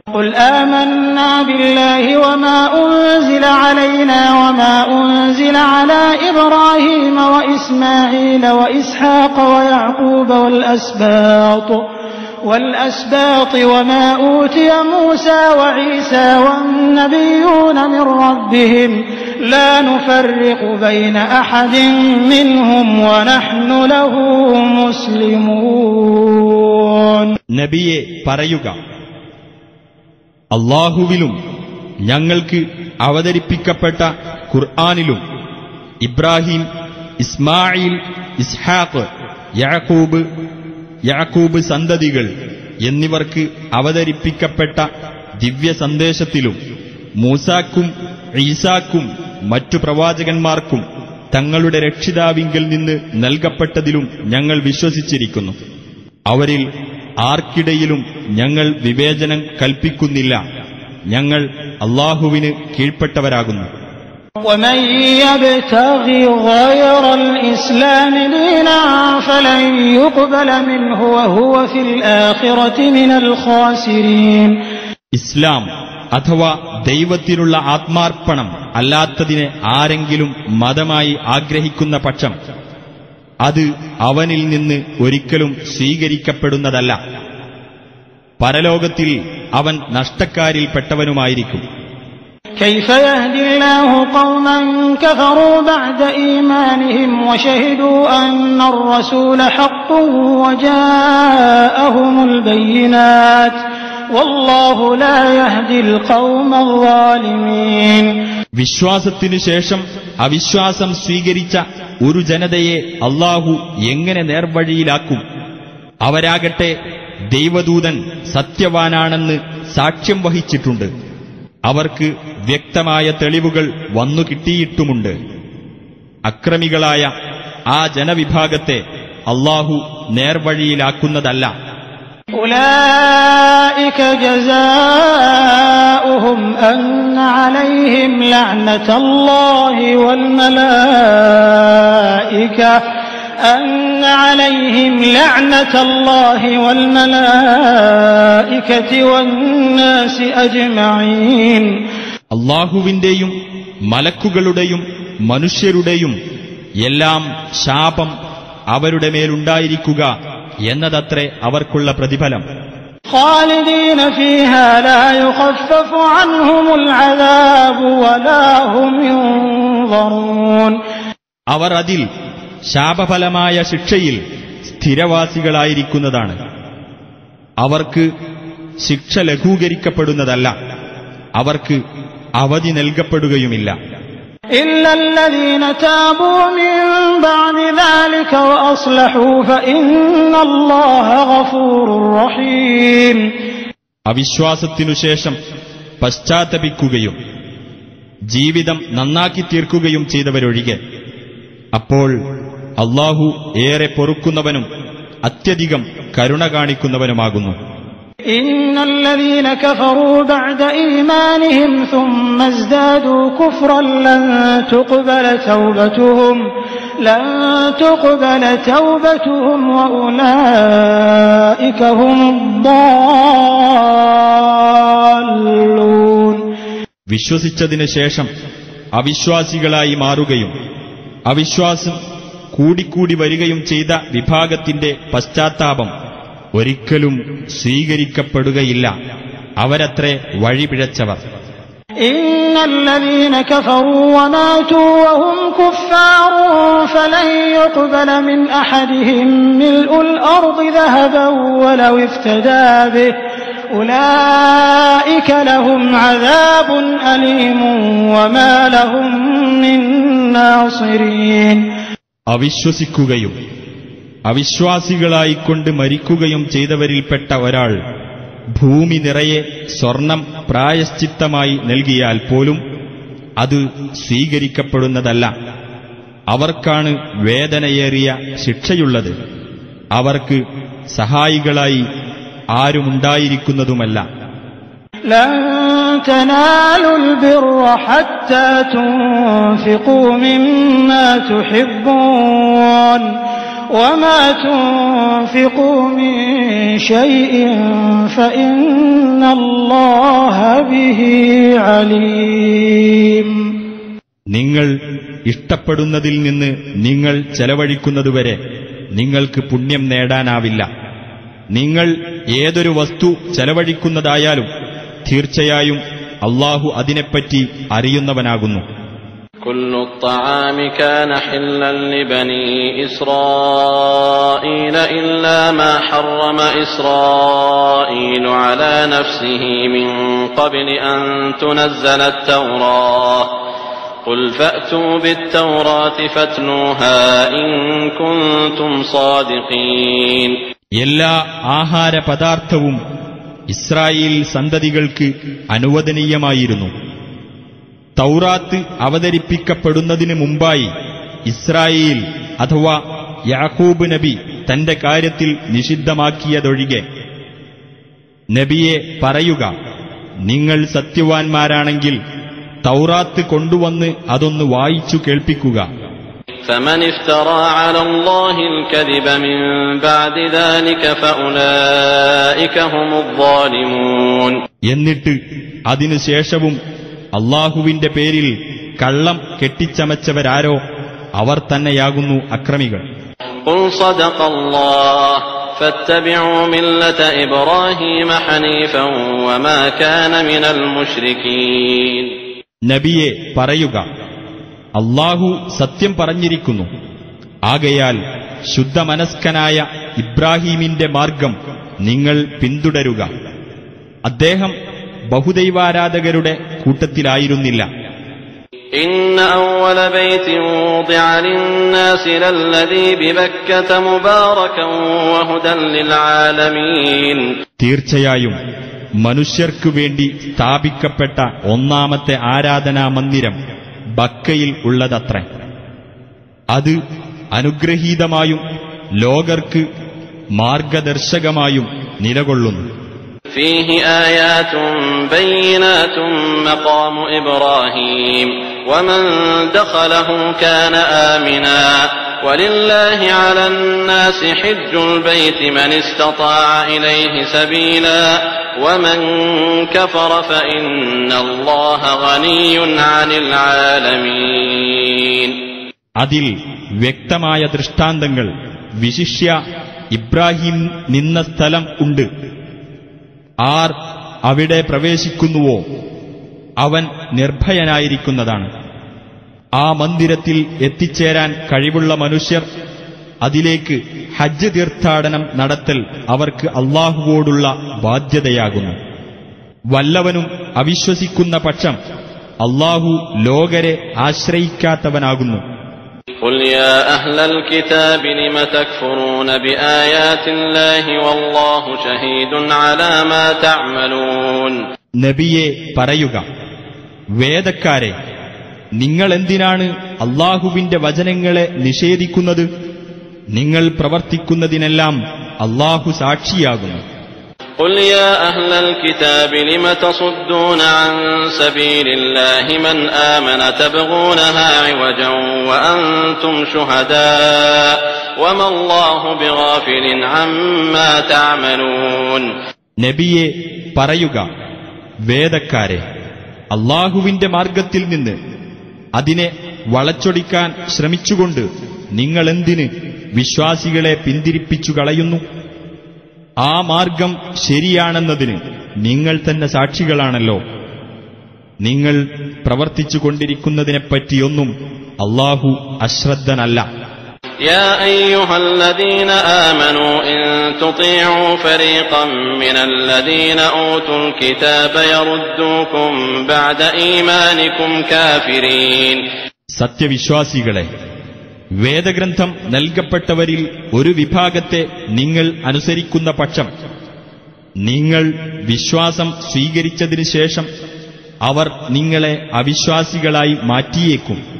قل آمنا بالله وما أنزل علينا وما أنزل على إبراهيم وإسماعيل وإسحاق ويعقوب والأسباط وما أوتي موسى وعيسى والنبيون من ربهم لا نفرق بين أحد منهم ونحن له مسلمون. നബിയെ പറയുക, അല്ലാഹുവിലും ഞങ്ങൾക്ക് അവതരിപ്പിക്കപ്പെട്ട ഖുർആനിലും ഇബ്രാഹിം, ഇസ്മായിൽ, ഇസ്ഹാഖ്, യാക്കൂബ് സന്തതികൾ എന്നിവർക്ക് അവതരിപ്പിക്കപ്പെട്ട ദിവ്യ സന്ദേശത്തിലും മൂസാക്കും ഈസാക്കും മറ്റു പ്രവാചകന്മാർക്കും തങ്ങളുടെ രക്ഷിതാവിങ്കൽ നിന്ന് നൽകപ്പെട്ടതിലും ഞങ്ങൾ വിശ്വസിച്ചിരിക്കുന്നു. അവരിൽ ആർക്കിടയിലും ഞങ്ങൾ വിവേചനം കൽപ്പിക്കുന്നില്ല. ഞങ്ങൾ അല്ലാഹുവിന് കീഴ്പ്പെട്ടവരാകുന്നു. ومن يبتغي غير الإسلام دينا فلن يقبل منه وهو في الآخرة من الخاسرين. ഇസ്ലാം അഥവാ ദൈവത്തിനുള്ള ആത്മാർപ്പണം അല്ലാത്തതിനെ ആരെങ്കിലും മതമായി ആഗ്രഹിക്കുന്ന പക്ഷം അത് അവനിൽ നിന്ന് ഒരിക്കലും സ്വീകരിക്കപ്പെടുന്നതല്ല. പരലോകത്തിൽ അവൻ നഷ്ടക്കാരിൽപ്പെട്ടവനുമായിരിക്കും. كيف يهدي الله قوما كفروا بعد إيمانهم وشهدوا أن الرسول حق وجاءهم البينات والله لا يهدي القوم الظالمين. വിശ്വാസത്തിനു ശേഷം അവിശ്വാസം സ്വീകരിച്ച ഒരു ജനതയെ അല്ലാഹു എങ്ങനെ നേർവഴിയിലാക്കും? അവരാകട്ടെ ദൈവദൂതൻ സത്യവാനാണെന്ന് സാക്ഷ്യം വഹിച്ചിട്ടുണ്ട്. അവർക്ക് വ്യക്തമായ തെളിവുകൾ വന്നു കിട്ടിയിട്ടുമുണ്ട്. അക്രമികളായ ആ ജനവിഭാഗത്തെ അല്ലാഹു നേർവഴിയിലാക്കുന്നതല്ല. أولئك جزاؤهم أن عليهم لعنة الله والملائكة والناس أجمعين. അല്ലാഹുവിന്റെയും മലക്കുകളുടെയും മനുഷ്യരുടെയും എല്ലാം ശാപം അവരുടെ മേലുണ്ടായിരിക്കുക എന്നതത്രേ അവർക്കുള്ള പ്രതിഫലം. خالدين فيها لا يخفف عنهم العذاب ولا هم ينظرون. അവർ അതിൽ ശാപഫലമായ ശിക്ഷയിൽ സ്ഥിരവാസികളായിരിക്കുന്നതാണ്. അവർക്ക് ശിക്ഷ ലഘൂകരിക്കപ്പെടുന്നതല്ല. അവർക്ക് അവധി നൽകപ്പെടുകയുമില്ല. إلا الذين تابوا من بعد ذلك وأصلحوا فإن الله غفور رحيم. അവിശ്വാസത്തിനു ശേഷം പശ്ചാത്തപിക്കുകയും ജീവിതം നന്നാക്കി തീർക്കുകയും ചെയ്തവരൊഴികെ അപ്പോൾ അല്ലാഹു ഏറെ പൊറുക്കുന്നവനും അത്യധികം കരുണ കാണിക്കുന്നവനുമാകുന്നു. إن الذين كفروا بعد إيمانهم ثم ازدادوا كفرا لن تقبل توبتهم وأولئك هم الضالون. വിശ്വസിച്ചതിനു ശേഷം അവിശ്വാസികളായി മാറുകയും അവിശ്വാസം കൂടിക്കൂടി വരികയും ചെയ്ത വിഭാഗത്തിന്റെ പശ്ചാത്താപം ഒരിക്കലും സ്വീകരിക്കപ്പെടുകയില്ല. അവരത്രേ വഴിപിഴച്ചവർ. ഇന്നല്ലദീന കഫറൂ വമാതൂ വഹും കുഫാറു ഫലൻ യുഖ്ബല മിൻ അഹദിഹിം മിൽഉൽ അർദി ദഹബൻ വലൗ ഇഫ്തദാ ബിഹി ഉലൈക ലഹും അദാബുൻ അലീമുൻ വമാ ലഹും മിൻ നാസിരീൻ. അവിശ്വസിക്കുകയും അവിശ്വാസികളായിക്കൊണ്ട് മരിക്കുകയും ചെയ്തവരിൽപ്പെട്ട ഒരാൾ ഭൂമി നിറയെ സ്വർണം പ്രായശ്ചിത്തമായി നൽകിയാൽ പോലും അത് സ്വീകരിക്കപ്പെടുന്നതല്ല. അവർക്കാണ് വേദനയേറിയ ശിക്ഷയുള്ളത്. അവർക്ക് സഹായികളായി ആരുമുണ്ടായിരിക്കുന്നതുമല്ല. ലൻ തനാലുൽ ബിർറ ഹത്താ തുൻഫിഖൂ മിമ്മാ തുഹിബ്ബൂൻ وما تنفقوا من شيء فإن الله به عليم. നിങ്ങൾ ഇഷ്ടപ്പെടുന്നതിൽ നിന്ന് നിങ്ങൾ ചെലവഴിക്കുന്നതുവരെ നിങ്ങൾക്ക് പുണ്യം നേടാനാവില്ല. നിങ്ങൾ ഏതൊരു വസ്തു ചെലവഴിക്കുന്നതായാലും തീർച്ചയായും അല്ലാഹു അതിനെപ്പറ്റി അറിയുന്നവനാകുന്നു. كل الطعام كان حلا لبني إسرائيل إلا ما حرم إسرائيل على نفسه من قبل أن تنزل التوراة قل فأتوا بالتوراة فاتلوها إن كنتم صادقين. എല്ലാ ആഹാര പദാർത്ഥവും ഇസ്രായേൽ സന്തതികൾക്ക് അനുവദനീയമായിരുന്നു. തൗറാത്ത് അവതരിപ്പിക്കപ്പെടുന്നതിന് മുമ്പായി ഇസ്രായേൽ അഥവാ യാക്കൂബ് നബി തന്റെ കാര്യത്തിൽ നിഷിദ്ധമാക്കിയതൊഴികെ. നബിയെ പറയുക, നിങ്ങൾ സത്യവാൻമാരാണെങ്കിൽ തൗറാത്ത് കൊണ്ടുവന്ന് അതൊന്ന് വായിച്ചു കേൾപ്പിക്കുക. فمن افترى على الله الكذب من بعد ذلك فأولئك هم الظالمون. എന്നിട്ട് അതിനുശേഷവും അല്ലാഹുവിന്റെ പേരിൽ കള്ളം കെട്ടിച്ചമച്ചവരാരോ അവർ തന്നെയാകുന്നു അക്രമികൾ. قل صدق الله فاتبعوا ملة إبراهيم حنيفا وما كان من المشركين. നബിയെ പറയുക, അല്ലാഹു സത്യം പറഞ്ഞിരിക്കുന്നു. ആകയാൽ ശുദ്ധമനസ്കനായ ഇബ്രാഹീമിന്റെ മാർഗം നിങ്ങൾ പിന്തുടരുക. അദ്ദേഹം ബഹുദൈവാരാധകരുടെ കൂട്ടത്തിലായിരുന്നില്ല. ഇന്ന അവ്വല ബൈതിൻ wudi'a ലിന്നാസി ലല്ലദീ ബിബക്കത മുബാറകൻ വഹുദൻ ലിൽആലമീൻ. തീർച്ചയായും മനുഷ്യർക്കു വേണ്ടി സ്ഥാപിക്കപ്പെട്ട ഒന്നാമത്തെ ആരാധനാ മന്ദിരം ബക്കയിൽ ഉള്ളതത്രേ. അത് അനുഗ്രഹീതമായും ലോകർക്ക് മാർഗദർശകമായും നിലകൊള്ളുന്നു. فيه آيات بينات مقام إبراهيم ومن دخله كان آمنا ولله على الناس حج البيت من استطاع إليه سبيلا ومن كفر فإن الله غني عن العالمين. അതിൽ വ്യക്തമായ ദൃഷ്ടാന്തങ്ങൾ വിശിഷ്യ ഇബ്രാഹിം നിന്ന സ്ഥലം ഉണ്ട്. ആർ അവിടെ പ്രവേശിക്കുന്നുവോ അവൻ നിർഭയനായിരിക്കുന്നതാണ്. ആ മന്ദിരത്തിൽ എത്തിച്ചേരാൻ കഴിവുള്ള മനുഷ്യർ അതിലേക്ക് ഹജ്ജ് തീർത്ഥാടനം നടത്തൽ അവർക്ക് അല്ലാഹുവോടുള്ള ബാധ്യതയാകുന്നു. വല്ലവനും അവിശ്വസിക്കുന്ന പക്ഷം അല്ലാഹു ലോകരെ ആശ്രയിക്കാത്തവനാകുന്നു. قل يا أهل الكتاب لم تكفرون بآيات الله والله شهيد على ما تعملون. നബിയെ പറയുക, വേദക്കാരെ, നിങ്ങളെന്തിനാണ് അല്ലാഹുവിന്റെ വചനങ്ങളെ നിഷേധിക്കുന്നത്? നിങ്ങൾ പ്രവർത്തിക്കുന്നതിനെല്ലാം അല്ലാഹു സാക്ഷിയാകുന്നു. قل يا أهل الكتاب لم تصدون عن سبيل الله من آمن تبغونها عوجا وأنتم شهداء وما الله بغافل عما تعملون. നബിയെ പറയുക, വേദക്കാരെ, അല്ലാഹുവിന്റെ മാർഗത്തിൽ നിന്ന് അതിനെ വളച്ചൊടിക്കാൻ ശ്രമിച്ചുകൊണ്ട് നിങ്ങളെന്തിന് വിശ്വാസികളെ പിന്തിരിപ്പിച്ചു കളയുന്നു? ആ മാർഗം ശരിയാണെന്നതിന് നിങ്ങൾ തന്നെ സാക്ഷികളാണല്ലോ. നിങ്ങൾ പ്രവർത്തിച്ചുകൊണ്ടിരിക്കുന്നതിനെപ്പറ്റിയൊന്നും അല്ലാഹു അശ്രദ്ധനല്ല. يا أيها الذين آمنوا إن تطيعوا فريقا من الذين أوتوا الكتاب يردوكم بعد إيمانكم كافرين. സത്യവിശ്വാസികളെ, വേദഗ്രന്ഥം നൽകപ്പെട്ടവരിൽ ഒരു വിഭാഗത്തെ നിങ്ങൾ അനുസരിക്കുന്ന പക്ഷം നിങ്ങൾ വിശ്വാസം സ്വീകരിച്ചതിനു ശേഷം അവർ നിങ്ങളെ അവിശ്വാസികളായി മാറ്റിയേക്കും.